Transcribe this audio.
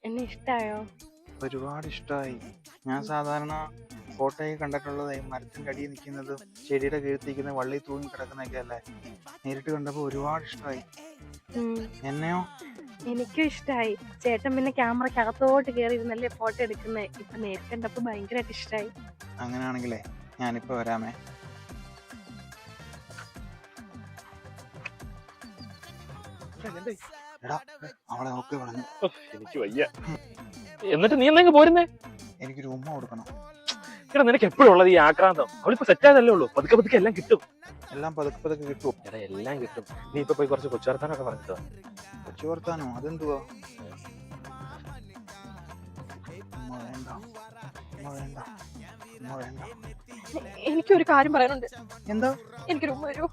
എന്നെ ഇഷ്ടായോ? ഒരുപാട് ഇഷ്ടമായി. ഞാൻ സാധാരണ ഫോട്ടോയിൽ കണ്ടിട്ടുള്ളത് മരത്തിന്റെ അടിയിൽ നിൽക്കുന്നതും ചെടിയുടെ കീഴ്ത്തിരിക്കുന്ന വള്ളി തൂങ്ങി കിടക്കുന്നൊക്കെ അല്ലേ. നേരിട്ട് കണ്ടപ്പോൾ ഒരുപാട് ഇഷ്ടമായി. എന്നെയോ? എനിക്കും ഇഷ്ടായി. ചേട്ടൻ പിന്നെ ക്യാമറയ്ക്ക് അകത്തോട്ട് കയറിയിരുന്നല്ലേ ഫോട്ടോ എടുക്കുന്നേ. ഇപ്പൊ നേരിട്ട് കണ്ടപ്പോ ഭയങ്കരമായിട്ട് ഇഷ്ടായി. അങ്ങനെയാണെങ്കിലേ ഞാനിപ്പോ വരാമേ. എടാ അവളെ നോക്കി പറഞ്ഞു. എനിക്ക് വയ്യ. എന്നിട്ട് നീ എന്തെങ്കിലും പോരുന്നേ? എനിക്കൊരു ഉമ്മ കൊടുക്കണം. എടാ നിനക്ക് എപ്പോഴും ഉള്ളത് ഈ ആക്രാന്തം. അവളിപ്പോ സെറ്റായതല്ലേ ഉള്ളൂ. പതുക്കെ പതുക്കെ എല്ലാം കിട്ടും. എല്ലാം പതുക്കെ പതുക്കെ കിട്ടും. എടാ എല്ലാം കിട്ടും. നീ ഇപ്പൊ പോയി കുറച്ച് കൊച്ചു വർത്താനൊക്കെ പറഞ്ഞിട്ടോ. കൊച്ചു വർത്താനോ? അതെന്തുവാ? ഉമ്മ വേണ്ട, ഉമ്മ വേണ്ട, ഉമ്മ വേണ്ട. എനിക്കൊരു കാര്യം പറയാനുണ്ട്. എന്താ? എനിക്കൊരു ഉമ്മ വരൂ.